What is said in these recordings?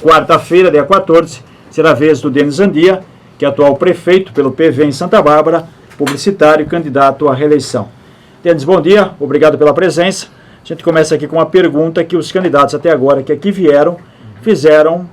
quarta-feira, dia 14, será a vez do Denis Andia, que é atual prefeito pelo PV em Santa Bárbara, publicitário e candidato à reeleição. Denis, bom dia, obrigado pela presença. A gente começa aqui com uma pergunta que os candidatos até agora que aqui vieram, fizeram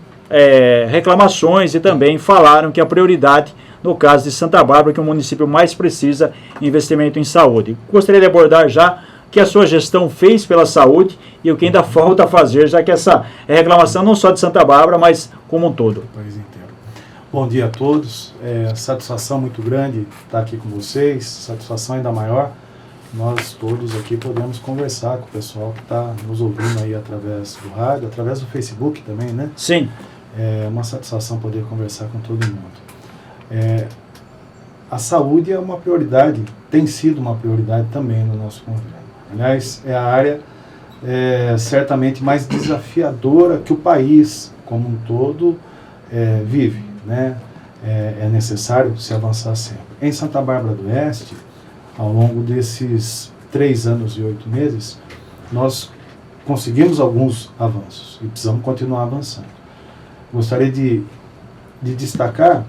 reclamações e também falaram que a prioridade, no caso de Santa Bárbara, que é o município mais precisa de investimento em saúde. Gostaria de abordar já o que a sua gestão fez pela saúde e o que ainda falta fazer, já que essa é reclamação não só de Santa Bárbara, mas como um todo. O país inteiro. Bom dia a todos, satisfação muito grande estar aqui com vocês, satisfação ainda maior. Nós todos aqui podemos conversar com o pessoal que está nos ouvindo aí através do rádio, através do Facebook também, né? Sim. É uma satisfação poder conversar com todo mundo. A saúde é uma prioridade, tem sido uma prioridade também no nosso governo. Aliás, é a área certamente mais desafiadora que o país como um todo vive, né? É necessário se avançar sempre. Em Santa Bárbara do Oeste, ao longo desses 3 anos e 8 meses, nós conseguimos alguns avanços e precisamos continuar avançando. Gostaria de destacar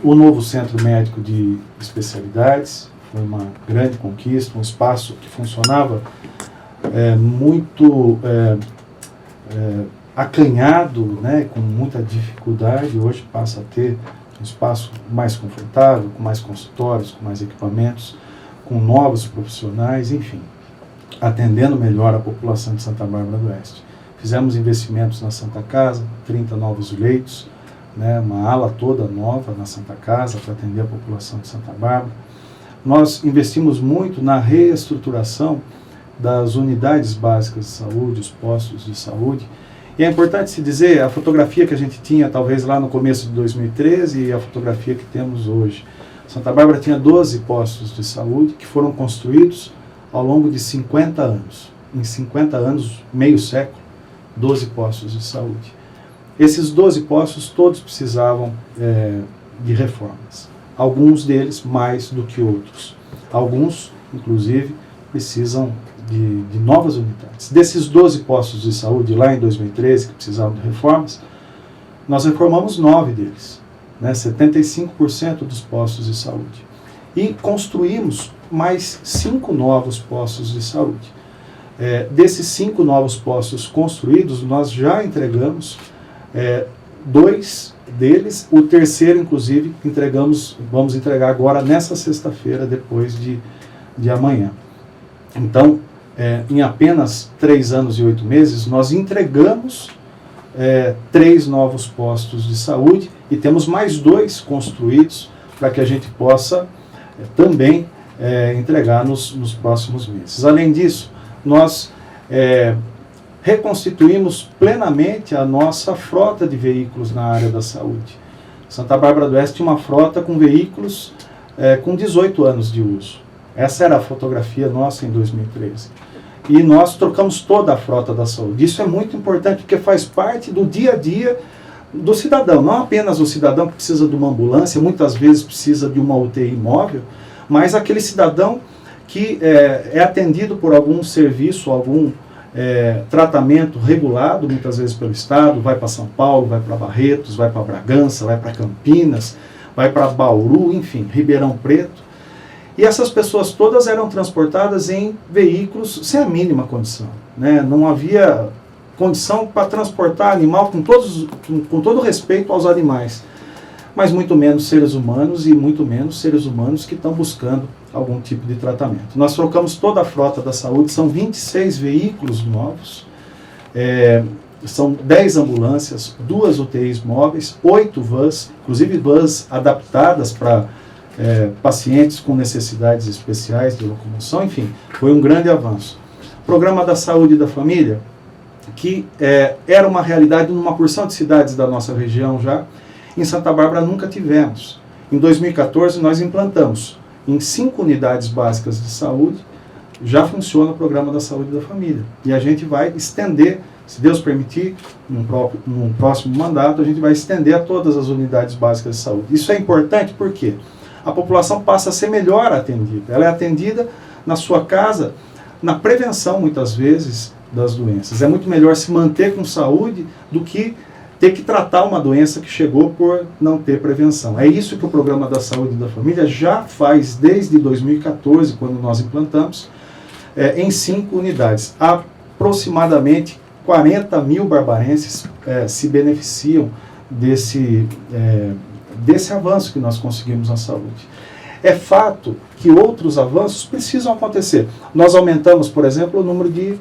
o novo Centro Médico de Especialidades. Foi uma grande conquista, um espaço que funcionava muito acanhado, né, com muita dificuldade. Hoje passa a ter um espaço mais confortável, com mais consultórios, com mais equipamentos, com novos profissionais, enfim, atendendo melhor a população de Santa Bárbara do Oeste. Fizemos investimentos na Santa Casa, 30 novos leitos, né, uma ala toda nova na Santa Casa para atender a população de Santa Bárbara. Nós investimos muito na reestruturação das unidades básicas de saúde, os postos de saúde. E é importante se dizer, a fotografia que a gente tinha talvez lá no começo de 2013 e a fotografia que temos hoje. Santa Bárbara tinha 12 postos de saúde que foram construídos ao longo de 50 anos. Em 50 anos, meio século, 12 postos de saúde. Esses 12 postos todos precisavam de reformas. Alguns deles mais do que outros. Alguns, inclusive, precisam de novas unidades. Desses 12 postos de saúde lá em 2013, que precisavam de reformas, nós reformamos 9 deles, né, 75% dos postos de saúde. E construímos mais 5 novos postos de saúde. Desses 5 novos postos construídos, nós já entregamos 2 deles, o terceiro, inclusive, vamos entregar agora nessa sexta-feira, depois de amanhã. Então, em apenas 3 anos e 8 meses, nós entregamos 3 novos postos de saúde e temos mais 2 construídos para que a gente possa também entregar nos próximos meses. Além disso, nós reconstituímos plenamente a nossa frota de veículos na área da saúde. Santa Bárbara do Oeste tinha uma frota com veículos com 18 anos de uso. Essa era a fotografia nossa em 2013. E nós trocamos toda a frota da saúde. Isso é muito importante porque faz parte do dia a dia do cidadão. Não apenas o cidadão que precisa de uma ambulância, muitas vezes precisa de uma UTI móvel, mas aquele cidadão que é atendido por algum serviço, algum tratamento regulado, muitas vezes pelo Estado, vai para São Paulo, vai para Barretos, vai para Bragança, vai para Campinas, vai para Bauru, enfim, Ribeirão Preto. E essas pessoas todas eram transportadas em veículos sem a mínima condição, né? Não havia condição para transportar animal com todo respeito aos animais, mas muito menos seres humanos e muito menos seres humanos que estão buscando algum tipo de tratamento. Nós trocamos toda a frota da saúde, são 26 veículos novos, são 10 ambulâncias, 2 UTIs móveis, 8 vans, inclusive vans adaptadas para pacientes com necessidades especiais de locomoção, enfim, foi um grande avanço. O Programa da Saúde da Família, que era uma realidade numa porção de cidades da nossa região já, em Santa Bárbara nunca tivemos. Em 2014 nós implantamos em 5 unidades básicas de saúde, já funciona o Programa da Saúde da Família. E a gente vai estender, se Deus permitir, num próximo mandato, a gente vai estender a todas as unidades básicas de saúde. Isso é importante porque a população passa a ser melhor atendida. Ela é atendida na sua casa, na prevenção, muitas vezes, das doenças. É muito melhor se manter com saúde do que ter que tratar uma doença que chegou por não ter prevenção. É isso que o Programa da Saúde da Família já faz desde 2014, quando nós implantamos, em 5 unidades. Aproximadamente 40 mil barbarenses se beneficiam desse avanço que nós conseguimos na saúde. É fato que outros avanços precisam acontecer. Nós aumentamos, por exemplo, o número de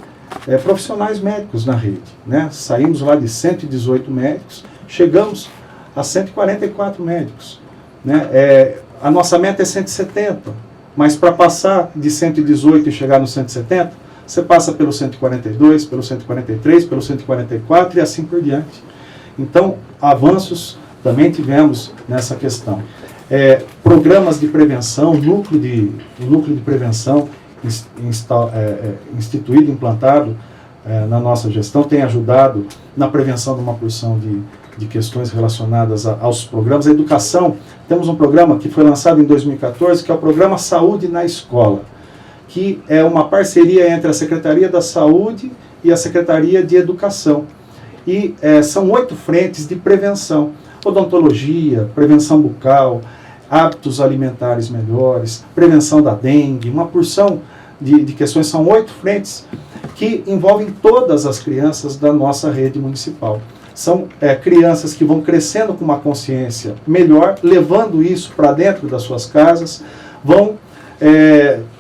profissionais médicos na rede, né? Saímos lá de 118 médicos, chegamos a 144 médicos, né? A nossa meta é 170, mas para passar de 118 e chegar no 170, você passa pelo 142, pelo 143, pelo 144 e assim por diante. Então, avanços também tivemos nessa questão. Programas de prevenção, o núcleo de prevenção instituído, implantado na nossa gestão, tem ajudado na prevenção de uma porção de questões relacionadas aos programas. A educação, temos um programa que foi lançado em 2014, que é o Programa Saúde na Escola, que é uma parceria entre a Secretaria da Saúde e a Secretaria de Educação. E são 8 frentes de prevenção: odontologia, prevenção bucal, hábitos alimentares melhores, prevenção da dengue, uma porção de questões. São 8 frentes que envolvem todas as crianças da nossa rede municipal. São crianças que vão crescendo com uma consciência melhor, levando isso para dentro das suas casas, vão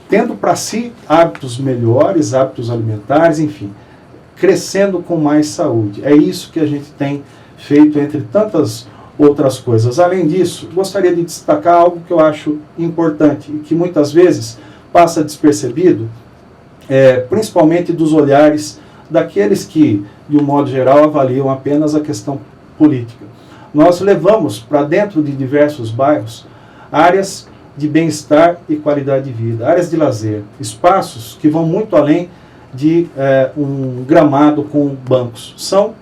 tendo para si hábitos melhores, hábitos alimentares, enfim, crescendo com mais saúde. É isso que a gente tem feito, entre tantas outras coisas. Além disso, gostaria de destacar algo que eu acho importante e que muitas vezes passa despercebido, principalmente dos olhares daqueles que, de um modo geral, avaliam apenas a questão política. Nós levamos para dentro de diversos bairros áreas de bem-estar e qualidade de vida, áreas de lazer, espaços que vão muito além de um gramado com bancos. São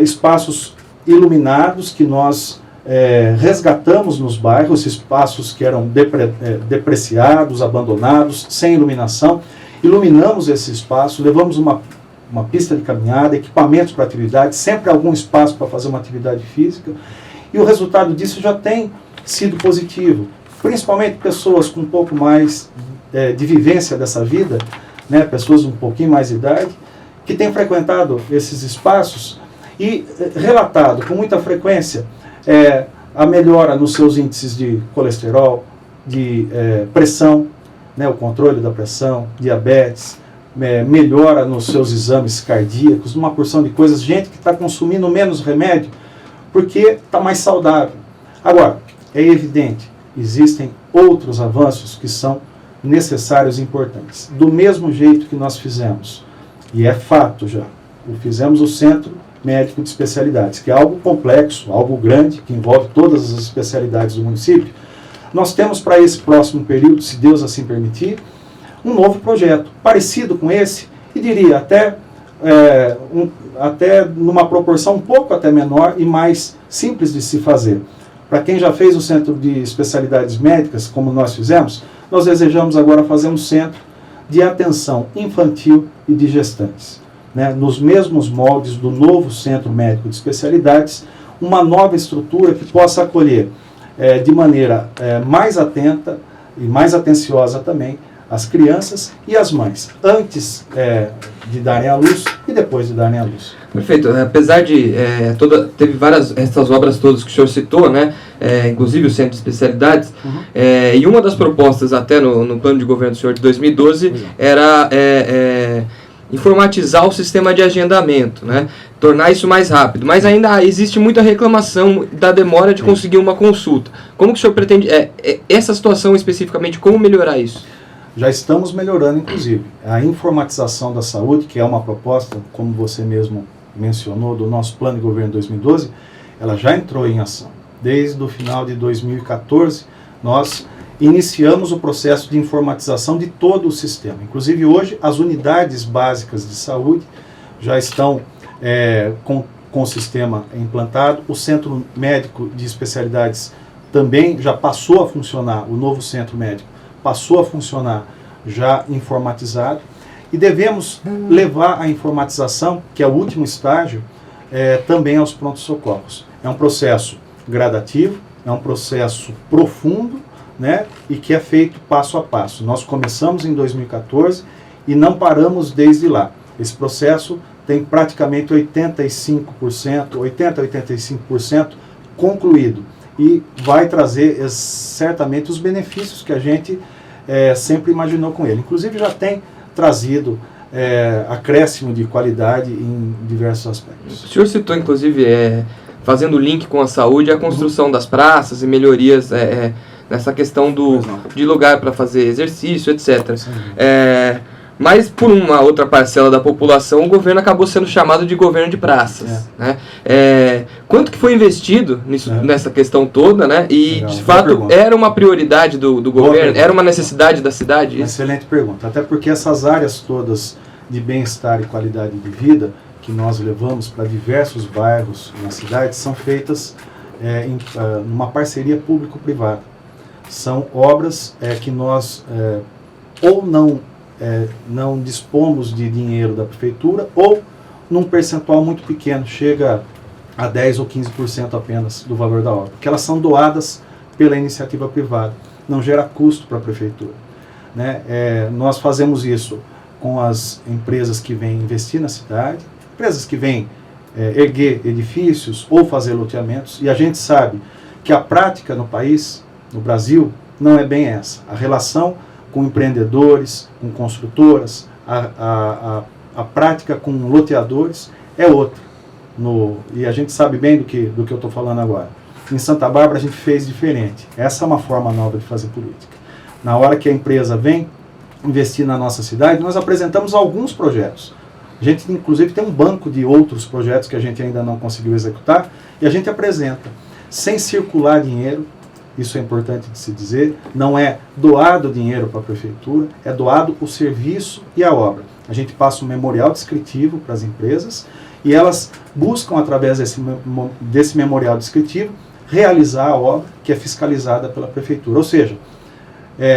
espaços iluminados que nós resgatamos nos bairros, espaços que eram depreciados, abandonados, sem iluminação. Iluminamos esse espaço, levamos uma pista de caminhada, equipamentos para atividade, sempre algum espaço para fazer uma atividade física, e o resultado disso já tem sido positivo, principalmente pessoas com um pouco mais de vivência dessa vida, né, pessoas de um pouquinho mais de idade, que têm frequentado esses espaços e relatado com muita frequência a melhora nos seus índices de colesterol, de pressão, né, o controle da pressão, diabetes, melhora nos seus exames cardíacos, uma porção de coisas, gente que está consumindo menos remédio porque está mais saudável. Agora, é evidente, existem outros avanços que são necessários e importantes. Do mesmo jeito que nós fizemos, e é fato já, fizemos o Centro Médico de Especialidades, que é algo complexo, algo grande, que envolve todas as especialidades do município. Nós temos para esse próximo período, se Deus assim permitir, um novo projeto, parecido com esse, e diria até numa proporção um pouco até menor e mais simples de se fazer. Para quem já fez o Centro de Especialidades Médicas, como nós fizemos, nós desejamos agora fazer um centro de atenção infantil e de gestantes, né, nos mesmos moldes do novo Centro Médico de Especialidades, uma nova estrutura que possa acolher de maneira mais atenta e mais atenciosa também as crianças e as mães, antes de darem à luz e depois de darem à luz. Perfeito. Apesar de teve várias essas obras todas que o senhor citou, né? Inclusive o Centro de Especialidades, e uma das propostas até no plano de governo do senhor de 2012 era informatizar o sistema de agendamento, né? Tornar isso mais rápido, mas ainda existe muita reclamação da demora de conseguir uma consulta. Como que o senhor pretende, essa situação especificamente, como melhorar isso? Já estamos melhorando, inclusive. A informatização da saúde, que é uma proposta, como você mesmo mencionou, do nosso plano de governo de 2012, ela já entrou em ação. Desde o final de 2014, nós iniciamos o processo de informatização de todo o sistema. Inclusive, hoje, as unidades básicas de saúde já estão com o sistema implantado. O Centro Médico de Especialidades também já passou a funcionar, o novo Centro Médico passou a funcionar já informatizado. E devemos levar a informatização, que é o último estágio, também aos prontos-socorros. É um processo gradativo, é um processo profundo, né, e que é feito passo a passo. Nós começamos em 2014 e não paramos desde lá. Esse processo tem praticamente 85%, 80% a 85% concluído e vai trazer certamente os benefícios que a gente sempre imaginou com ele. Inclusive já tem trazido acréscimo de qualidade em diversos aspectos. O senhor citou, inclusive, fazendo link com a saúde, a construção das praças e melhorias nessa questão de lugar para fazer exercício, etc. Mas, por uma outra parcela da população, o governo acabou sendo chamado de governo de praças. Né? Quanto que foi investido nessa questão toda, né? E, legal, de fato, era uma prioridade do governo? Era uma necessidade da cidade? Uma excelente pergunta. Até porque essas áreas todas de bem-estar e qualidade de vida que nós levamos para diversos bairros na cidade são feitas numa parceria público-privada. São obras que nós ou não dispomos de dinheiro da prefeitura, ou num percentual muito pequeno, chega a 10% ou 15% apenas do valor da obra, porque elas são doadas pela iniciativa privada, não gera custo para a prefeitura. Né? Nós fazemos isso com as empresas que vêm investir na cidade, empresas que vêm erguer edifícios ou fazer loteamentos, e a gente sabe que a prática no país, no Brasil, não é bem essa. A relação com empreendedores, com construtoras, a prática com loteadores é outra. E a gente sabe bem do que eu estou falando agora. Em Santa Bárbara a gente fez diferente. Essa é uma forma nova de fazer política. Na hora que a empresa vem investir na nossa cidade, nós apresentamos alguns projetos. A gente, inclusive, tem um banco de outros projetos que a gente ainda não conseguiu executar, e a gente apresenta, sem circular dinheiro. Isso é importante de se dizer, não é doado dinheiro para a prefeitura, é doado o serviço e a obra. A gente passa um memorial descritivo para as empresas e elas buscam, através desse memorial descritivo, realizar a obra que é fiscalizada pela prefeitura. Ou seja,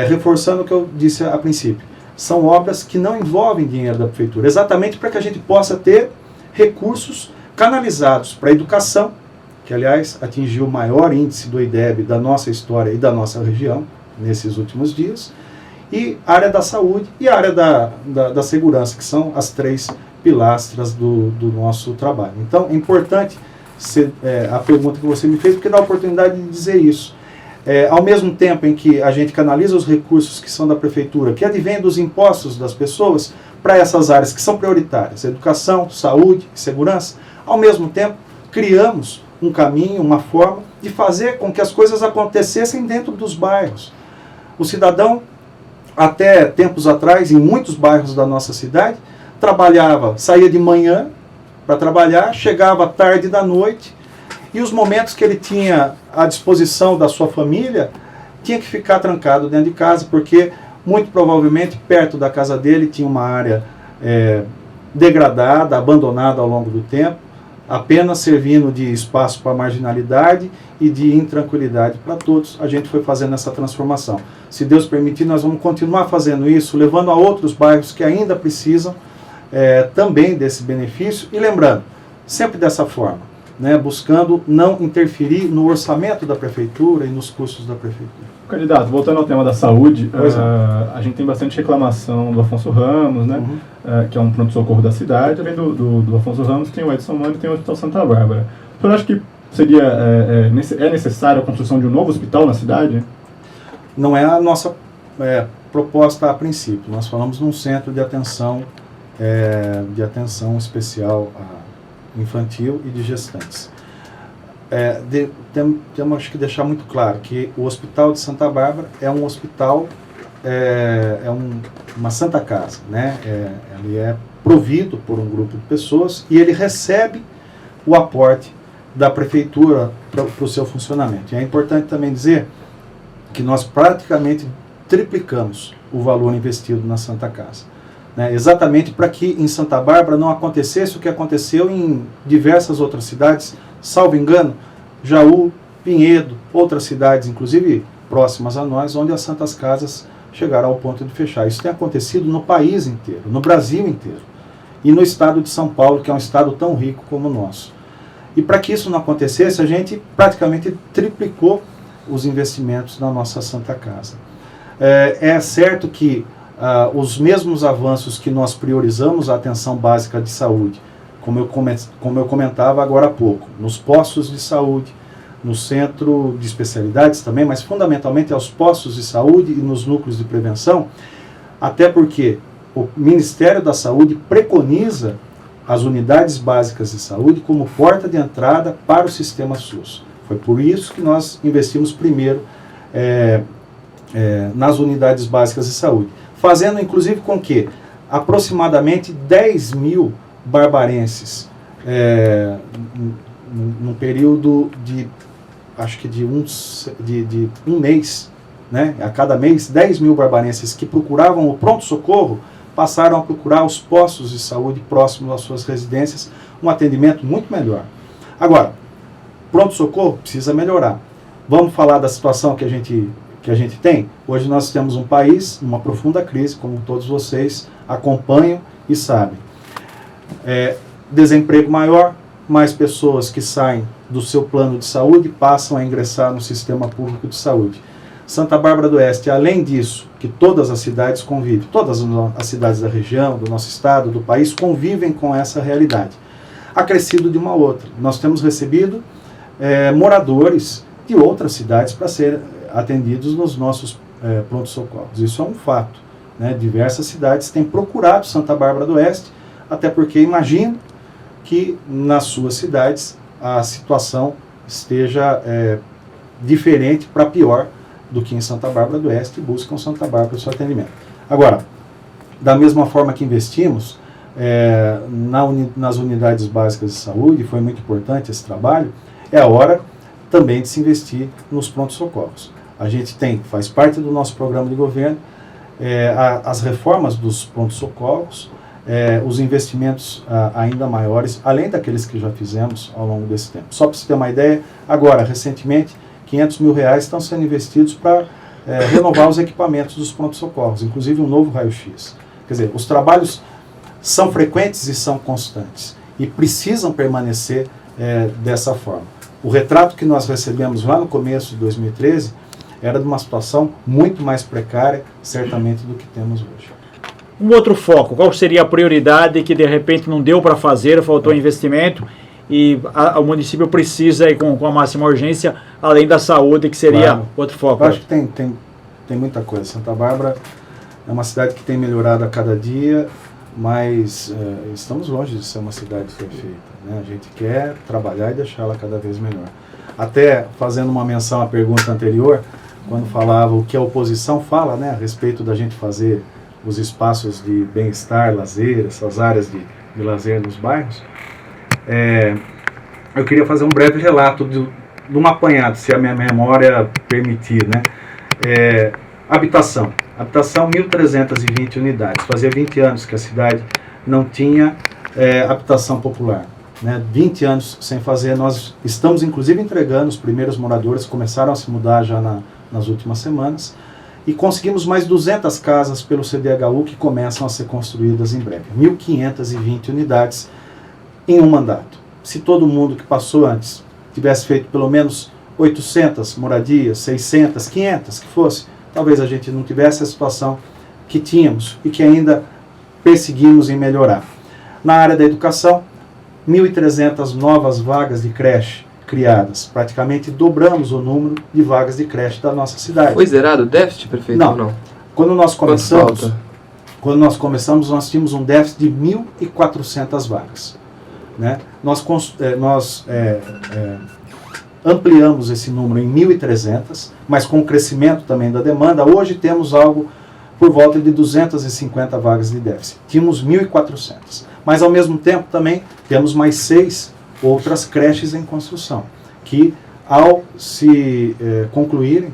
reforçando o que eu disse a princípio, são obras que não envolvem dinheiro da prefeitura, exatamente para que a gente possa ter recursos canalizados para a educação, que, aliás, atingiu o maior índice do IDEB da nossa história e da nossa região nesses últimos dias, e a área da saúde e a área da segurança, que são as três pilastras do nosso trabalho. Então, é importante a pergunta que você me fez, porque dá a oportunidade de dizer isso. Ao mesmo tempo em que a gente canaliza os recursos que são da prefeitura, que advêm dos impostos das pessoas, para essas áreas que são prioritárias, educação, saúde e segurança, ao mesmo tempo, criamos um caminho, uma forma de fazer com que as coisas acontecessem dentro dos bairros. O cidadão, até tempos atrás, em muitos bairros da nossa cidade, saía de manhã para trabalhar, chegava tarde da noite, e os momentos que ele tinha à disposição da sua família, tinha que ficar trancado dentro de casa, porque muito provavelmente perto da casa dele tinha uma área degradada, abandonada ao longo do tempo, apenas servindo de espaço para marginalidade e de intranquilidade para todos. A gente foi fazendo essa transformação. Se Deus permitir, nós vamos continuar fazendo isso, levando a outros bairros que ainda precisam também desse benefício, e lembrando, sempre dessa forma, né, buscando não interferir no orçamento da prefeitura e nos custos da prefeitura. Candidato, voltando ao tema da saúde, a gente tem bastante reclamação do Afonso Ramos, né, que é um pronto-socorro da cidade. Além do Afonso Ramos, tem o Edson Mano e tem o Hospital Santa Bárbara. O senhor acha que seria necessária a construção de um novo hospital na cidade? Não é a nossa proposta a princípio. Nós falamos num centro de atenção especial infantil e de gestantes. Temos que deixar muito claro que o Hospital de Santa Bárbara é um hospital, uma Santa Casa, né? Ele é provido por um grupo de pessoas e ele recebe o aporte da prefeitura para o seu funcionamento. E é importante também dizer que nós praticamente triplicamos o valor investido na Santa Casa, né? Exatamente para que em Santa Bárbara não acontecesse o que aconteceu em diversas outras cidades, salvo engano, Jaú, Vinhedo, outras cidades, inclusive próximas a nós, onde as Santas Casas chegaram ao ponto de fechar. Isso tem acontecido no país inteiro, no Brasil inteiro, e no estado de São Paulo, que é um estado tão rico como o nosso. E para que isso não acontecesse, a gente praticamente triplicou os investimentos na nossa Santa Casa. É certo que os mesmos avanços que nós priorizamos a atenção básica de saúde, como eu comentava agora há pouco, nos postos de saúde, no centro de especialidades também, mas fundamentalmente aos postos de saúde e nos núcleos de prevenção, até porque o Ministério da Saúde preconiza as unidades básicas de saúde como porta de entrada para o sistema SUS. Foi por isso que nós investimos primeiro nas unidades básicas de saúde, fazendo inclusive com que aproximadamente 10 mil barbarenses, num período de, acho que de um mês, né? A cada mês, 10 mil barbarenses que procuravam o pronto-socorro passaram a procurar os postos de saúde próximos às suas residências, um atendimento muito melhor. Agora, pronto-socorro precisa melhorar. Vamos falar da situação que a gente tem? Hoje nós temos um país numa profunda crise, como todos vocês acompanham e sabem. Desemprego maior, mais pessoas que saem do seu plano de saúde passam a ingressar no sistema público de saúde. Santa Bárbara do Oeste, além disso, que todas as cidades convivem, todas as cidades da região, do nosso estado, do país, convivem com essa realidade. Acrescido de uma outra. Nós temos recebido moradores de outras cidades para serem atendidos nos nossos pronto-socorros. Isso é um fato, né? Diversas cidades têm procurado Santa Bárbara do Oeste, até porque imagino que nas suas cidades a situação esteja diferente para pior do que em Santa Bárbara do Oeste, e buscam Santa Bárbara o seu atendimento. Agora, da mesma forma que investimos nas unidades básicas de saúde, foi muito importante esse trabalho, é a hora também de se investir nos pronto-socorros. A gente faz parte do nosso programa de governo, as reformas dos pronto-socorros, os investimentos ainda maiores, além daqueles que já fizemos ao longo desse tempo. Só para você ter uma ideia, agora, recentemente, R$500 mil estão sendo investidos para renovar os equipamentos dos pronto-socorros, inclusive um novo raio-x. Quer dizer, os trabalhos são frequentes e são constantes, e precisam permanecer dessa forma. O retrato que nós recebemos lá no começo de 2013 era de uma situação muito mais precária, certamente, do que temos hoje. Um outro foco, qual seria a prioridade que de repente não deu para fazer, faltou investimento e o município precisa ir com a máxima urgência, além da saúde, que seria outro foco? Eu acho que tem muita coisa. Santa Bárbara é uma cidade que tem melhorado a cada dia, mas estamos longe de ser uma cidade perfeita, né? A gente quer trabalhar e deixá-la cada vez melhor. Até fazendo uma menção à pergunta anterior, quando falava o que a oposição fala, né, a respeito da gente fazer os espaços de bem-estar, lazer, essas áreas de lazer nos bairros, eu queria fazer um breve relato de um apanhado, se a minha memória permitir, né? Habitação, 1.320 unidades. Fazia 20 anos que a cidade não tinha habitação popular, né? 20 anos sem fazer. Nós estamos inclusive entregando, os primeiros moradores começaram a se mudar já nas últimas semanas, e conseguimos mais 200 casas pelo CDHU que começam a ser construídas em breve. 1.520 unidades em um mandato. Se todo mundo que passou antes tivesse feito pelo menos 800 moradias, 600, 500, que fosse, talvez a gente não tivesse a situação que tínhamos e que ainda perseguimos em melhorar. Na área da educação, 1.300 novas vagas de creche criadas. Praticamente dobramos o número de vagas de creche da nossa cidade. Foi zerado o déficit, prefeito? Não. Quando nós começamos, nós tínhamos um déficit de 1.400 vagas. Né? Nós ampliamos esse número em 1.300, mas com o crescimento também da demanda, hoje temos algo por volta de 250 vagas de déficit. Tínhamos 1.400. Mas, ao mesmo tempo, também temos mais 6 outras creches em construção, que, ao se concluírem,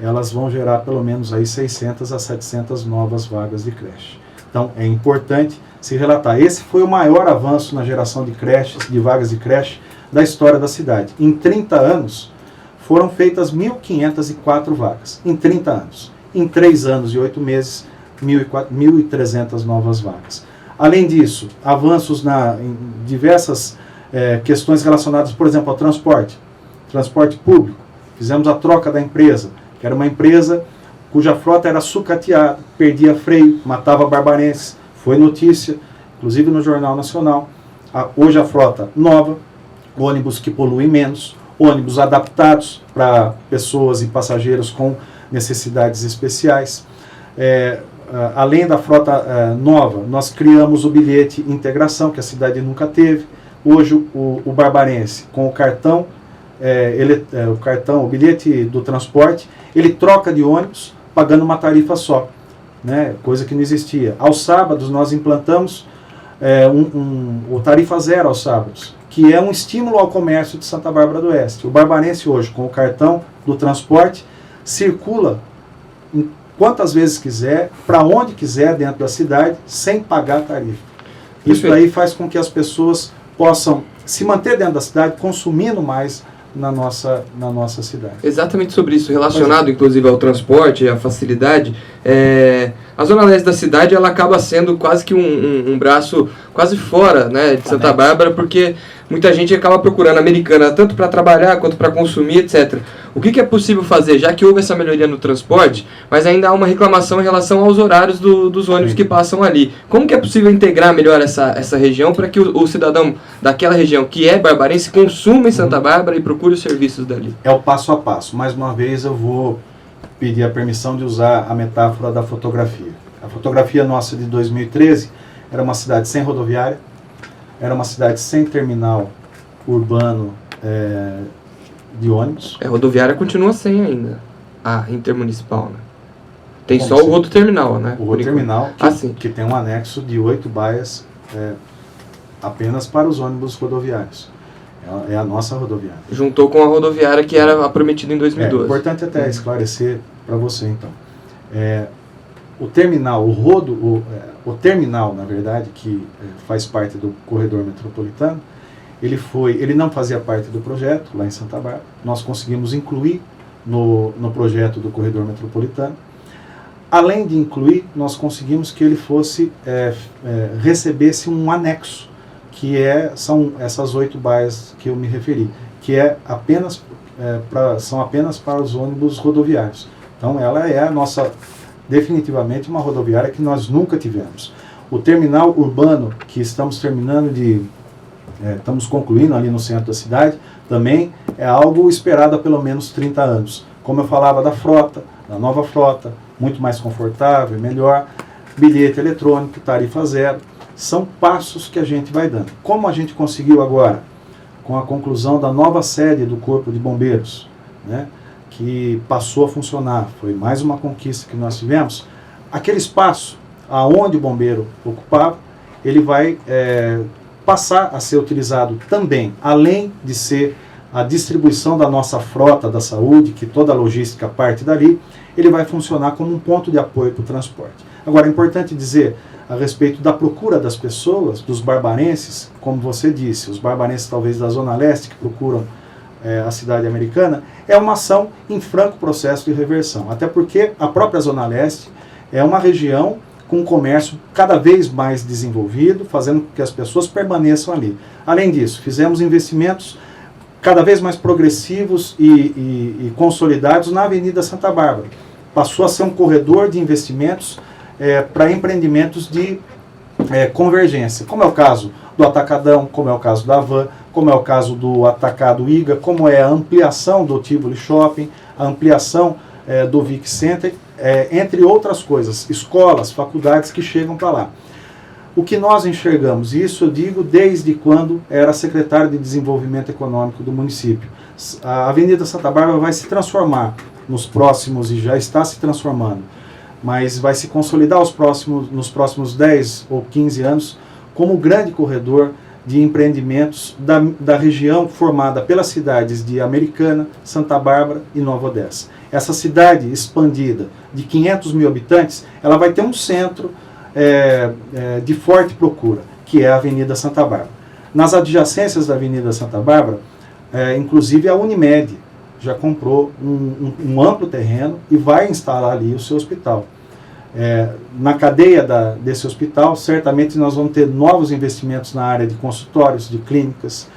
elas vão gerar pelo menos aí 600 a 700 novas vagas de creche. Então, é importante se relatar. Esse foi o maior avanço na geração de creches, de vagas de creche, da história da cidade. Em 30 anos, foram feitas 1.504 vagas. Em 30 anos. em 3 anos e 8 meses, 1.300 novas vagas. Além disso, avanços em diversas questões relacionadas, por exemplo, ao transporte público. Fizemos a troca da empresa, que era uma empresa cuja frota era sucateada, perdia freio, matava barbarenses. Foi notícia, inclusive no Jornal Nacional. Hoje a frota nova, ônibus que poluem menos, ônibus adaptados para pessoas e passageiros com necessidades especiais. Além da frota nova, nós criamos o bilhete integração, que a cidade nunca teve. Hoje o barbarense, com o cartão, o bilhete do transporte, ele troca de ônibus pagando uma tarifa só, né? Coisa que não existia. Aos sábados nós implantamos o tarifa zero aos sábados, que é um estímulo ao comércio de Santa Bárbara do Oeste. O barbarense hoje, com o cartão do transporte, circula quantas vezes quiser, para onde quiser dentro da cidade, sem pagar tarifa. Isso daí faz com que as pessoas possam se manter dentro da cidade, consumindo mais na nossa cidade. Exatamente sobre isso, relacionado inclusive ao transporte, à facilidade. A Zona Leste da cidade, ela acaba sendo quase que um braço quase fora, né, de Santa Bárbara, porque muita gente acaba procurando a Americana tanto para trabalhar quanto para consumir, etc. O que é possível fazer, já que houve essa melhoria no transporte, mas ainda há uma reclamação em relação aos horários dos ônibus que passam ali. Como que é possível integrar melhor essa região para que o cidadão daquela região que é barbarense consuma em Santa Bárbara e procure os serviços dali? É o passo a passo. Mais uma vez eu vou pedir a permissão de usar a metáfora da fotografia. A fotografia nossa de 2013 era uma cidade sem rodoviária, era uma cidade sem terminal urbano de ônibus. A rodoviária continua sem ainda, a intermunicipal, né? Tem só o rodoterminal, né? O rodoterminal, que tem um anexo de 8 baias apenas para os ônibus rodoviários. É a nossa rodoviária. Juntou com a rodoviária que era prometida em 2012. É importante até esclarecer para você, então. O terminal, o terminal, na verdade, que faz parte do corredor metropolitano, ele não fazia parte do projeto lá em Santa Bárbara. Nós conseguimos incluir no projeto do corredor metropolitano. Além de incluir, nós conseguimos que ele recebesse um anexo, que são essas 8 baias que eu me referi, que são apenas para os ônibus rodoviários. Então ela é definitivamente uma rodoviária que nós nunca tivemos. O terminal urbano que estamos concluindo ali no centro da cidade, também é algo esperado há pelo menos 30 anos. Como eu falava da frota, da nova frota, muito mais confortável, melhor, bilhete eletrônico, tarifa zero, são passos que a gente vai dando. Como a gente conseguiu agora, com a conclusão da nova sede do Corpo de Bombeiros, né, que passou a funcionar, foi mais uma conquista que nós tivemos, aquele espaço aonde o bombeiro ocupava, ele vai passar a ser utilizado também, além de ser a distribuição da nossa frota da saúde, que toda a logística parte dali, ele vai funcionar como um ponto de apoio para o transporte. Agora, é importante dizer a respeito da procura das pessoas, dos barbarenses, como você disse, os barbarenses talvez da Zona Leste que procuram a cidade americana, é uma ação em franco processo de reversão. Até porque a própria Zona Leste é uma região com um comércio cada vez mais desenvolvido, fazendo com que as pessoas permaneçam ali. Além disso, fizemos investimentos cada vez mais progressivos e consolidados na Avenida Santa Bárbara. Passou a ser um corredor de investimentos para empreendimentos de convergência, como é o caso do Atacadão, como é o caso da Van, como é o caso do Atacado IGA, como é a ampliação do Tivoli Shopping, a ampliação do Vic Center, entre outras coisas, escolas, faculdades que chegam para lá. O que nós enxergamos, e isso eu digo desde quando era secretário de Desenvolvimento Econômico do município, a Avenida Santa Bárbara vai se transformar nos próximos, e já está se transformando, mas vai se consolidar nos próximos 10 ou 15 anos como o grande corredor de empreendimentos da região formada pelas cidades de Americana, Santa Bárbara e Nova Odessa. Essa cidade expandida de 500 mil habitantes, ela vai ter um centro de forte procura, que é a Avenida Santa Bárbara. Nas adjacências da Avenida Santa Bárbara, inclusive a Unimed, já comprou um amplo terreno e vai instalar ali o seu hospital. Na cadeia desse hospital, certamente nós vamos ter novos investimentos na área de consultórios, de clínicas,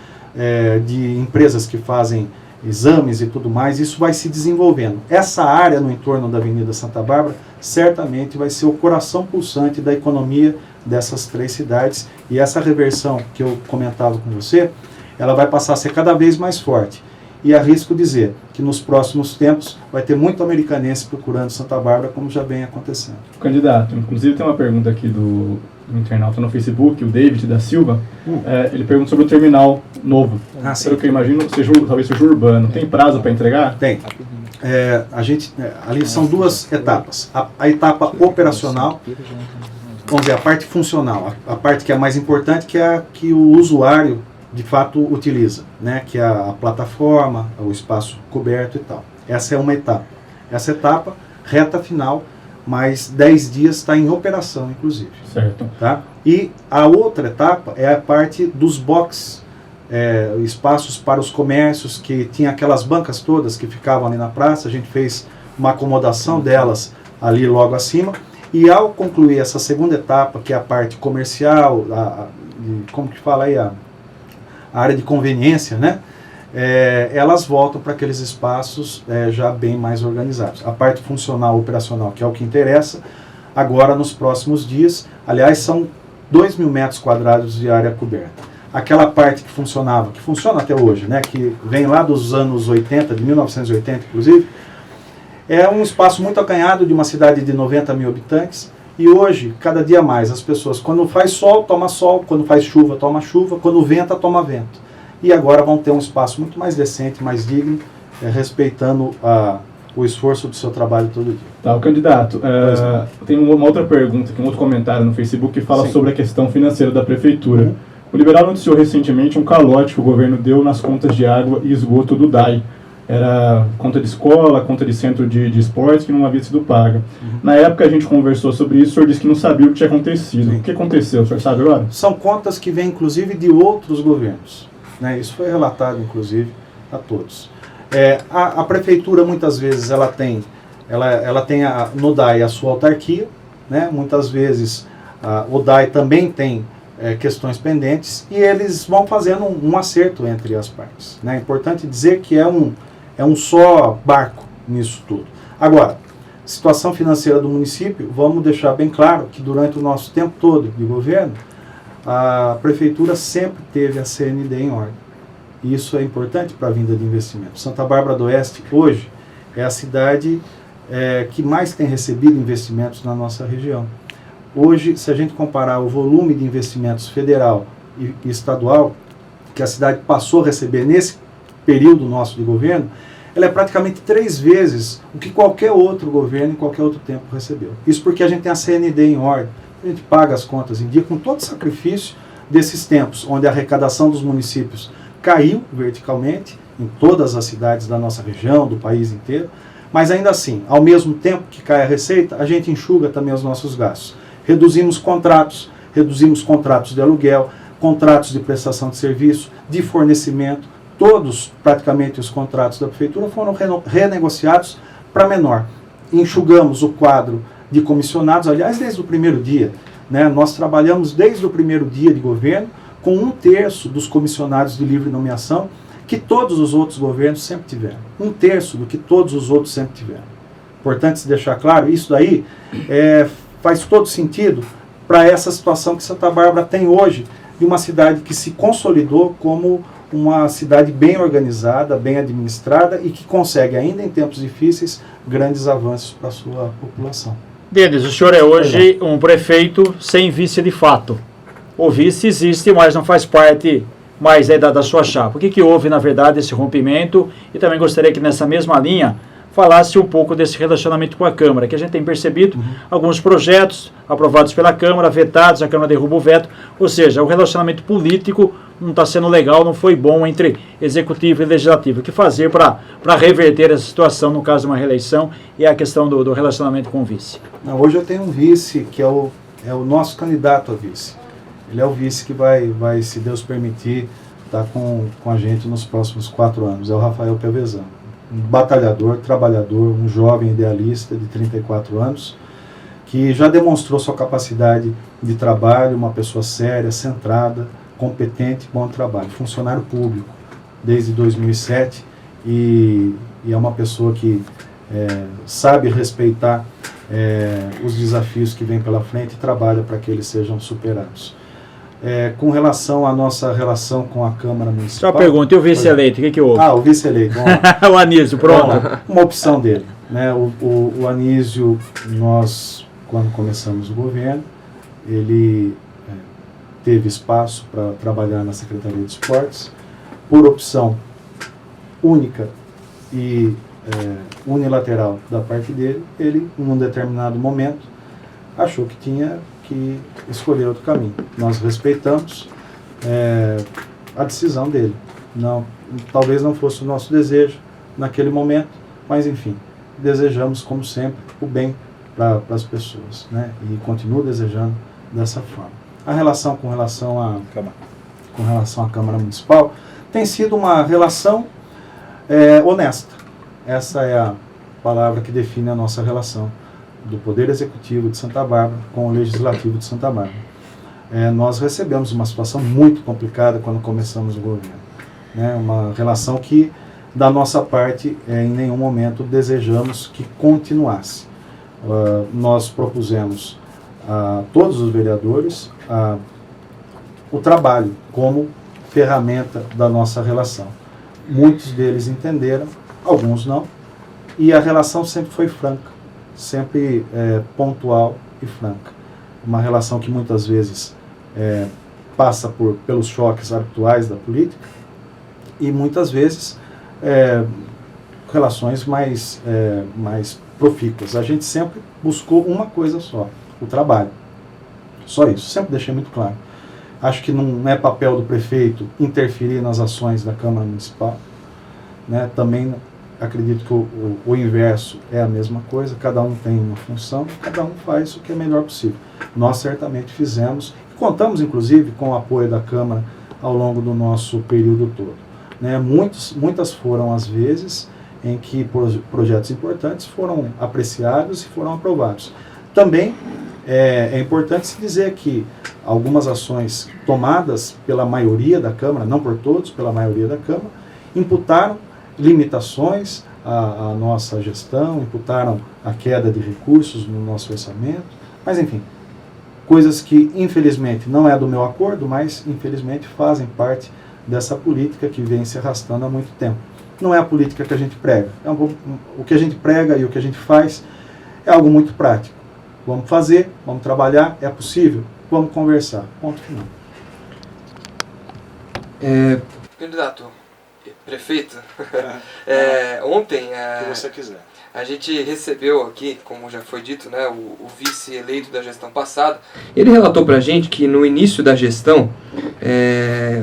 de empresas que fazem exames e tudo mais. Isso vai se desenvolvendo. Essa área no entorno da Avenida Santa Bárbara certamente vai ser o coração pulsante da economia dessas 3 cidades, e essa reversão que eu comentava com você, ela vai passar a ser cada vez mais forte. E arrisco dizer que nos próximos tempos vai ter muito americanense procurando Santa Bárbara, como já vem acontecendo. Candidato, inclusive tem uma pergunta aqui do internauta no Facebook, o David da Silva. Ele pergunta sobre o terminal novo. Pelo que eu imagino, talvez seja urbano. Tem prazo para entregar? Tem. Ali são 2 etapas. A etapa operacional, vamos dizer, a parte funcional, a parte que é a mais importante, que é a que o usuário de fato utiliza, né? Que é a plataforma, o espaço coberto e tal. Essa é uma etapa. Essa etapa, reta final, mais 10 dias está em operação, inclusive. Certo. Tá? E a outra etapa é a parte dos boxes, espaços para os comércios, que tinha aquelas bancas todas que ficavam ali na praça. A gente fez uma acomodação delas ali logo acima. E ao concluir essa segunda etapa, que é a parte comercial, como que fala aí, a área de conveniência, né? Elas voltam para aqueles espaços já bem mais organizados. A parte funcional, operacional, que é o que interessa, agora nos próximos dias, aliás, são 2.000 metros quadrados de área coberta. Aquela parte que funciona até hoje, né? Que vem lá dos anos 80, de 1980 inclusive, é um espaço muito acanhado de uma cidade de 90 mil habitantes. E hoje, cada dia mais, as pessoas, quando faz sol, toma sol, quando faz chuva, toma chuva, quando venta, toma vento. E agora vão ter um espaço muito mais decente, mais digno, respeitando o esforço do seu trabalho todo dia. Tá, o candidato, tem uma outra pergunta, um outro comentário no Facebook que fala sobre a questão financeira da prefeitura. O Liberal noticiou recentemente um calote que o governo deu nas contas de água e esgoto do DAI. Era conta de escola, conta de centro de esportes que não havia sido paga. Na época a gente conversou sobre isso, o senhor disse que não sabia o que tinha acontecido. O que aconteceu, o senhor sabe agora? São contas que vêm inclusive de outros governos, né? Isso foi relatado inclusive a todos. A prefeitura muitas vezes ela tem no DAI a sua autarquia, né? Muitas vezes o DAI também tem questões pendentes, e eles vão fazendo um acerto entre as partes, né? É importante dizer que é um só barco nisso tudo. Agora, situação financeira do município, vamos deixar bem claro que durante o nosso tempo todo de governo, a prefeitura sempre teve a CND em ordem. E isso é importante para a vinda de investimento. Santa Bárbara do Oeste, hoje, é a cidade que mais tem recebido investimentos na nossa região. Hoje, se a gente comparar o volume de investimentos federal e estadual que a cidade passou a receber nesse período nosso de governo, ela é praticamente 3 vezes o que qualquer outro governo em qualquer outro tempo recebeu. Isso porque a gente tem a CND em ordem, a gente paga as contas em dia com todo o sacrifício desses tempos, onde a arrecadação dos municípios caiu verticalmente em todas as cidades da nossa região, do país inteiro, mas ainda assim, ao mesmo tempo que cai a receita, a gente enxuga também os nossos gastos. Reduzimos contratos de aluguel, contratos de prestação de serviço, de fornecimento, todos praticamente os contratos da prefeitura foram renegociados para menor. Enxugamos o quadro de comissionados, aliás, desde o primeiro dia, né? Nós trabalhamos desde o primeiro dia de governo com 1/3 dos comissionados de livre nomeação que todos os outros governos sempre tiveram. 1/3 do que todos os outros sempre tiveram. Importante se deixar claro, isso daí faz todo sentido para essa situação que Santa Bárbara tem hoje, de uma cidade que se consolidou como uma cidade bem organizada, bem administrada e que consegue, ainda em tempos difíceis, grandes avanços para a sua população. Denis, o senhor é hoje um prefeito sem vice de fato. O vice existe, mas não faz parte mais da sua chapa. O que houve, na verdade, esse rompimento? E também gostaria que nessa mesma linha falasse um pouco desse relacionamento com a Câmara, que a gente tem percebido alguns projetos aprovados pela Câmara, vetados, a Câmara derruba o veto, ou seja, o relacionamento político não está sendo legal, não foi bom entre Executivo e Legislativo. O que fazer para reverter essa situação, no caso de uma reeleição, e a questão do relacionamento com o vice? Hoje eu tenho um vice que é o nosso candidato a vice. Ele é o vice que vai se Deus permitir, estar com a gente nos próximos 4 anos, é o Rafael Piovesan. um batalhador, trabalhador, um jovem idealista de 34 anos, que já demonstrou sua capacidade de trabalho, uma pessoa séria, centrada, competente, bom trabalho, funcionário público desde 2007 e é uma pessoa que sabe respeitar os desafios que vêm pela frente e trabalha para que eles sejam superados. Com relação à nossa relação com a Câmara Municipal... Só uma pergunta, e o vice-eleito, o que houve? O vice-eleito. O Anísio, pronto. Uma opção dele. Né? O Anísio, nós, quando começamos o governo, ele teve espaço para trabalhar na Secretaria de Esportes, por opção única e unilateral da parte dele, ele, num determinado momento, achou que tinha que escolher outro caminho. Nós respeitamos a decisão dele. Talvez não fosse o nosso desejo naquele momento, mas enfim, desejamos, como sempre, o bem para as pessoas, né? E continuo desejando dessa forma. A relação com relação à Câmara Municipal tem sido uma relação honesta. Essa é a palavra que define a nossa relação do Poder Executivo de Santa Bárbara com o Legislativo de Santa Bárbara. Nós recebemos uma situação muito complicada quando começamos o governo. Né? Uma relação que, da nossa parte, em nenhum momento desejamos que continuasse. Nós propusemos a todos os vereadores o trabalho como ferramenta da nossa relação. Muitos deles entenderam, alguns não, e a relação sempre foi franca, sempre pontual e franca. Uma relação que muitas vezes passa pelos choques atuais da política e muitas vezes relações mais profícuas. A gente sempre buscou uma coisa só, o trabalho. Só isso, sempre deixei muito claro. Acho que não é papel do prefeito interferir nas ações da Câmara Municipal. Né? Também acredito que o inverso é a mesma coisa, cada um tem uma função, cada um faz o que é melhor possível. Nós certamente fizemos, e contamos inclusive com o apoio da Câmara ao longo do nosso período todo. Né? Muitas foram as vezes em que projetos importantes foram apreciados e foram aprovados. Também é importante se dizer que algumas ações tomadas pela maioria da Câmara, não por todos, pela maioria da Câmara, imputaram limitações à nossa gestão, imputaram a queda de recursos no nosso orçamento, mas enfim, coisas que infelizmente não é do meu acordo, mas infelizmente fazem parte dessa política que vem se arrastando há muito tempo. Não é a política que a gente prega. O que a gente prega e o que a gente faz é algo muito prático. Vamos fazer, vamos trabalhar, é possível, vamos conversar. Ponto final. Candidato, prefeito, ontem O que você quiser. a gente recebeu aqui, como já foi dito, né, o vice-eleito da gestão passada. Ele relatou pra gente que no início da gestão,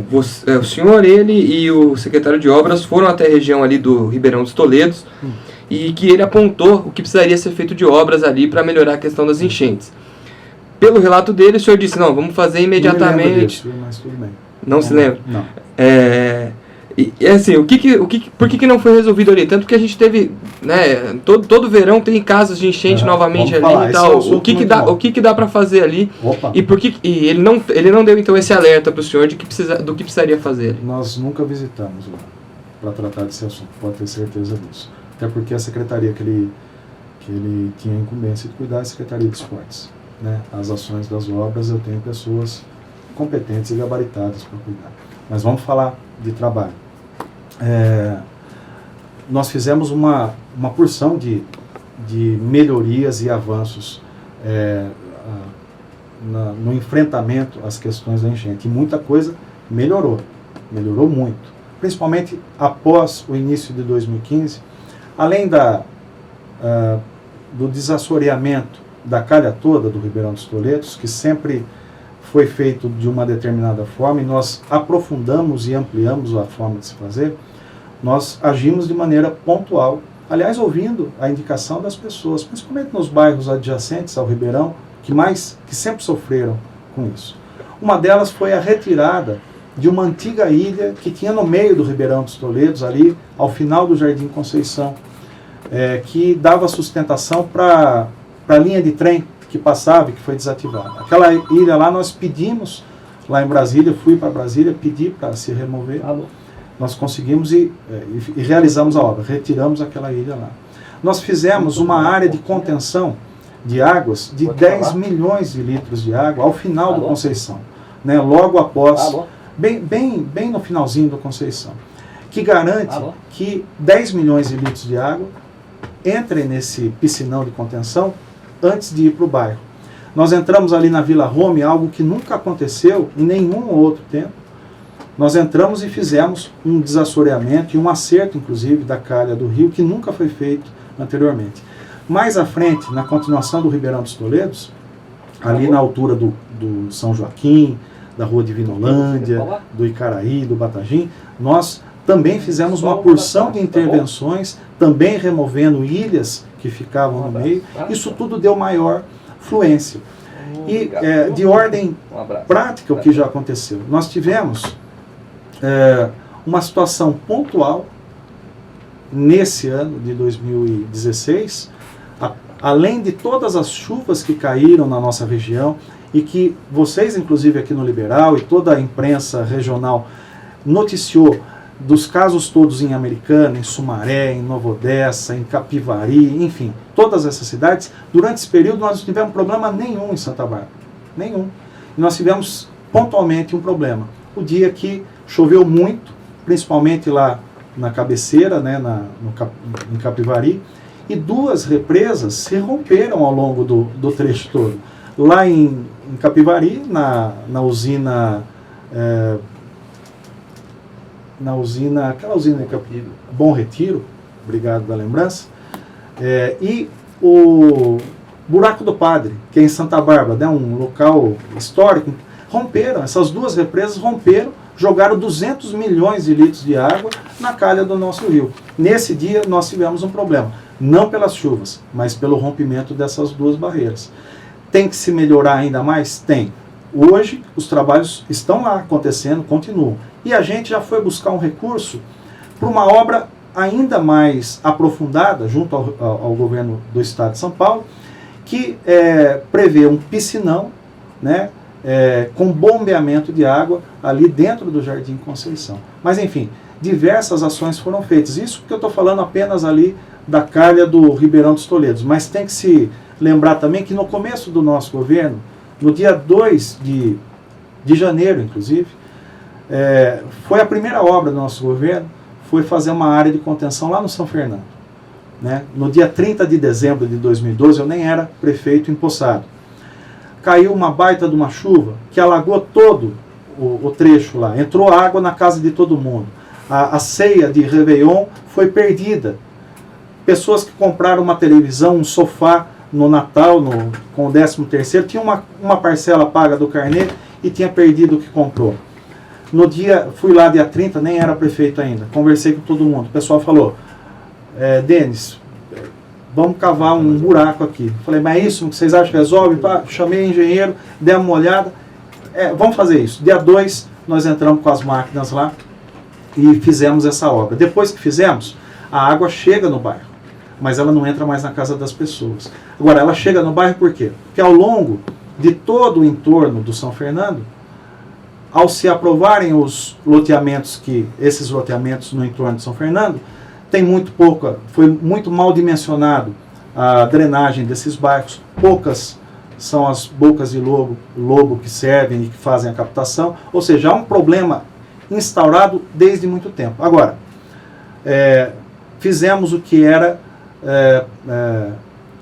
o senhor, ele e o secretário de obras foram até a região ali do Ribeirão dos Toledos e que ele apontou o que precisaria ser feito de obras ali para melhorar a questão das enchentes. Pelo relato dele, o senhor disse, não, vamos fazer imediatamente. Não me lembro disso, mas tudo bem. Não se lembra? Não. E assim, por que não foi resolvido ali? Tanto que a gente teve, né, todo verão tem casos de enchente novamente ali falar, e tal. o que dá para fazer ali? Opa. E ele não deu então esse alerta para o senhor do que precisaria fazer ali. Nós nunca visitamos lá para tratar desse assunto, pode ter certeza disso. Até porque a secretaria que ele tinha a incumbência de cuidar é a Secretaria de Esportes. Né? As ações das obras eu tenho pessoas competentes e gabaritadas para cuidar. Mas vamos falar de trabalho. Nós fizemos uma porção de melhorias e avanços no enfrentamento às questões da enchente. E muita coisa melhorou muito. Principalmente após o início de 2015, além do desassoreamento da calha toda do Ribeirão dos Toledos, que sempre foi feito de uma determinada forma, e nós aprofundamos e ampliamos a forma de se fazer, nós agimos de maneira pontual, aliás, ouvindo a indicação das pessoas, principalmente nos bairros adjacentes ao Ribeirão, que sempre sofreram com isso. Uma delas foi a retirada de uma antiga ilha que tinha no meio do Ribeirão dos Toledos, ali ao final do Jardim Conceição, que dava sustentação para a linha de trem que passava e que foi desativada. Aquela ilha lá nós pedimos, lá em Brasília, fui para Brasília, pedi para se remover. Nós conseguimos e realizamos a obra, retiramos aquela ilha lá. Nós fizemos uma área de contenção de águas de 10 milhões de litros de água ao final do Conceição, né, logo após, bem no finalzinho do Conceição, que garante que 10 milhões de litros de água entrem nesse piscinão de contenção antes de ir para o bairro. Nós entramos ali na Vila Rome, algo que nunca aconteceu em nenhum outro tempo. Nós entramos e fizemos um desassoreamento e um acerto, inclusive, da calha do rio, que nunca foi feito anteriormente. Mais à frente, na continuação do Ribeirão dos Toledos, ali na altura do São Joaquim, da Rua Divinolândia, do Icaraí, do Batagim, nós também fizemos uma porção de intervenções, também removendo ilhas que ficavam no meio. Isso tudo deu maior fluência. E de ordem prática, o que já aconteceu? Nós tivemos uma situação pontual nesse ano de 2016, além de todas as chuvas que caíram na nossa região e que vocês, inclusive aqui no Liberal e toda a imprensa regional noticiou dos casos todos em Americana, em Sumaré, em Nova Odessa, em Capivari, enfim, todas essas cidades. Durante esse período nós não tivemos problema nenhum em Santa Bárbara, nenhum. E nós tivemos pontualmente um problema. O dia que choveu muito, principalmente lá na cabeceira, né, em Capivari, e 2 represas se romperam ao longo do trecho todo. Lá em Capivari, na usina... aquela usina de Bom Retiro, obrigado da lembrança, e o Buraco do Padre, que é em Santa Bárbara, né, um local histórico, romperam, essas 2 represas romperam, jogaram 200 milhões de litros de água na calha do nosso rio. Nesse dia nós tivemos um problema, não pelas chuvas, mas pelo rompimento dessas 2 barreiras. Tem que se melhorar ainda mais? Tem. Hoje os trabalhos estão lá acontecendo, continuam. E a gente já foi buscar um recurso para uma obra ainda mais aprofundada, junto ao governo do estado de São Paulo, que prevê um piscinão, né, com bombeamento de água ali dentro do Jardim Conceição. Mas enfim, diversas ações foram feitas. Isso porque eu estou falando apenas ali da calha do Ribeirão dos Toledos. Mas tem que se lembrar também que no começo do nosso governo, no dia 2 de janeiro, inclusive, foi a primeira obra do nosso governo, foi fazer uma área de contenção lá no São Fernando. Né? No dia 30 de dezembro de 2012, eu nem era prefeito empossado. Caiu uma baita de uma chuva que alagou todo o trecho lá. Entrou água na casa de todo mundo. A ceia de Réveillon foi perdida. Pessoas que compraram uma televisão, um sofá no Natal, com o 13º, tinha uma parcela paga do carnê e tinha perdido o que comprou. No dia, fui lá dia 30, nem era prefeito ainda, conversei com todo mundo. O pessoal falou, Denis, vamos cavar um buraco aqui. Falei, mas é isso que vocês acham que resolve? Chamei o engenheiro, demos uma olhada, vamos fazer isso. Dia 2, nós entramos com as máquinas lá e fizemos essa obra. Depois que fizemos, a água chega no bairro, mas ela não entra mais na casa das pessoas. Agora, ela chega no bairro por quê? Porque ao longo de todo o entorno do São Fernando, ao se aprovarem os loteamentos, esses loteamentos no entorno de São Fernando, foi muito mal dimensionado a drenagem desses bairros, poucas são as bocas de lobo que servem e que fazem a captação, ou seja, há um problema instaurado desde muito tempo. Agora, fizemos o que era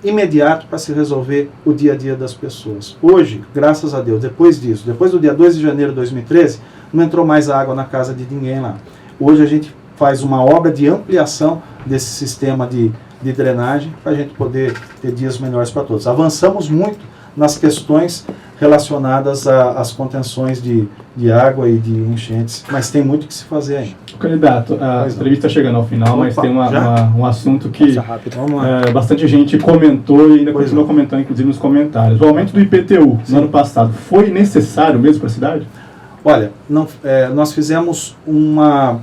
imediato para se resolver o dia a dia das pessoas. Hoje, graças a Deus, depois do dia 2 de janeiro de 2013, não entrou mais água na casa de ninguém lá. Hoje a gente faz uma obra de ampliação desse sistema de drenagem para a gente poder ter dias melhores para todos. Avançamos muito nas questões relacionadas às contenções de água e de enchentes, mas tem muito que se fazer ainda. Candidato, a entrevista está chegando ao final, mas tem um assunto que bastante gente comentou e ainda continua comentando, inclusive nos comentários. O aumento do IPTU no ano passado foi necessário mesmo para a cidade? Olha, nós fizemos uma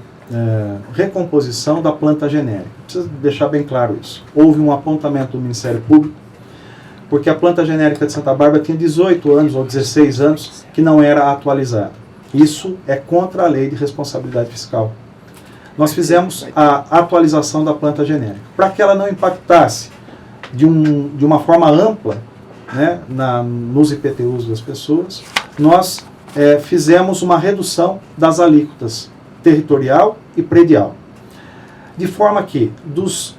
recomposição da planta genérica. Precisa deixar bem claro isso. Houve um apontamento do Ministério Público, porque a planta genérica de Santa Bárbara tinha 18 anos ou 16 anos que não era atualizada. Isso é contra a lei de responsabilidade fiscal. Nós fizemos a atualização da planta genérica. Para que ela não impactasse de uma forma ampla, né, nos IPTUs das pessoas, nós fizemos uma redução das alíquotas territorial e predial. De forma que dos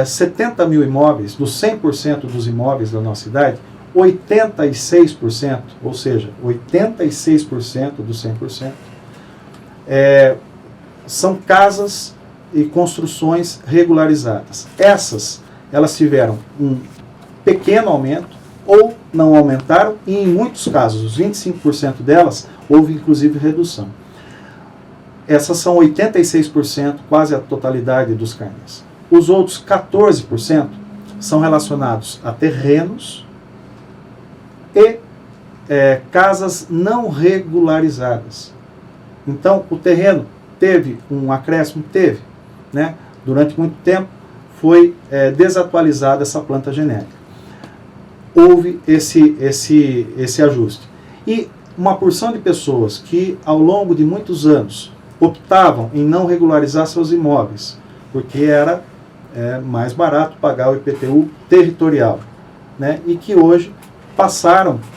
70 mil imóveis, dos 100% dos imóveis da nossa cidade, 86%, ou seja, 86% dos 100%, são casas e construções regularizadas. Elas tiveram um pequeno aumento ou não aumentaram, e em muitos casos, os 25% delas, houve inclusive redução. Essas são 86%, quase a totalidade dos carnês. Os outros 14% são relacionados a terrenos e casas não regularizadas. Então, o terreno teve um acréscimo? Teve. Né? Durante muito tempo foi desatualizada essa planta genérica. Houve esse ajuste. E uma porção de pessoas que, ao longo de muitos anos, optavam em não regularizar seus imóveis, porque era mais barato pagar o IPTU territorial, né? E que hoje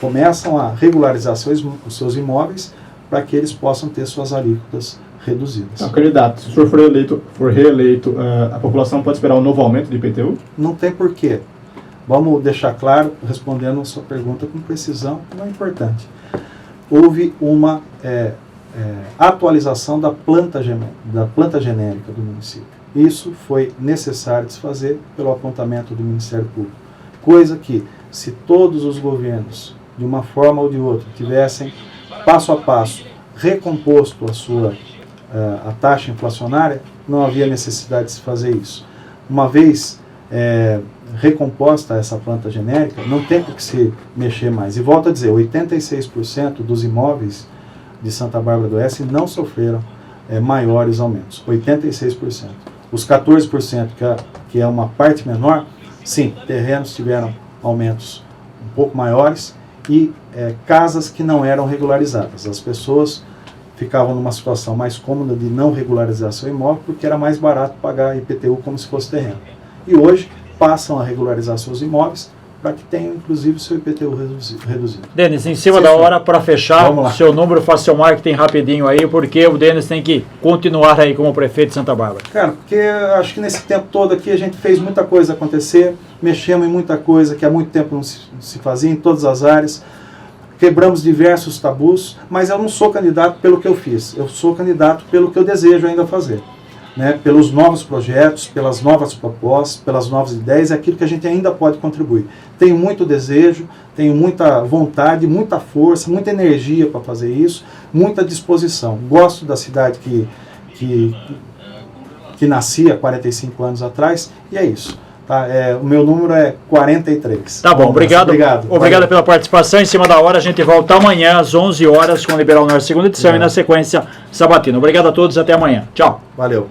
começam a regularizar os seus imóveis para que eles possam ter suas alíquotas reduzidas. Candidato, se o senhor for reeleito, a população pode esperar um novo aumento do IPTU? Não tem porquê. Vamos deixar claro, respondendo a sua pergunta com precisão, que não é importante. Houve uma atualização da planta genérica do município. Isso foi necessário de se fazer pelo apontamento do Ministério Público. Coisa que, se todos os governos, de uma forma ou de outra, tivessem, passo a passo, recomposto a taxa inflacionária, não havia necessidade de se fazer isso. Uma vez recomposta essa planta genérica, não tem por que se mexer mais. E volto a dizer, 86% dos imóveis de Santa Bárbara do Oeste não sofreram maiores aumentos. 86%. Os 14%, que é uma parte menor, sim, terrenos tiveram aumentos um pouco maiores e casas que não eram regularizadas. As pessoas ficavam numa situação mais cômoda de não regularizar seu imóvel porque era mais barato pagar IPTU como se fosse terreno. E hoje passam a regularizar seus imóveis para que tenham, inclusive, o seu IPTU reduzido. Denis, em cima da hora, para fechar, o seu número, faça seu marketing rapidinho aí, porque o Denis tem que continuar aí como prefeito de Santa Bárbara. Cara, porque acho que nesse tempo todo aqui a gente fez muita coisa acontecer, mexemos em muita coisa que há muito tempo não se fazia, em todas as áreas, quebramos diversos tabus, mas eu não sou candidato pelo que eu fiz, eu sou candidato pelo que eu desejo ainda fazer. Né, pelos novos projetos, pelas novas propostas, pelas novas ideias, é aquilo que a gente ainda pode contribuir. Tenho muito desejo, tenho muita vontade, muita força, muita energia para fazer isso, muita disposição. Gosto da cidade que nasci há 45 anos atrás, e é isso. Tá? O meu número é 43. Tá bom, obrigado. Obrigado pela participação. Em cima da hora, a gente volta amanhã às 11 horas com o Liberal Norte, segunda edição, e na sequência, sabatina. Obrigado a todos, até amanhã. Tchau. Valeu.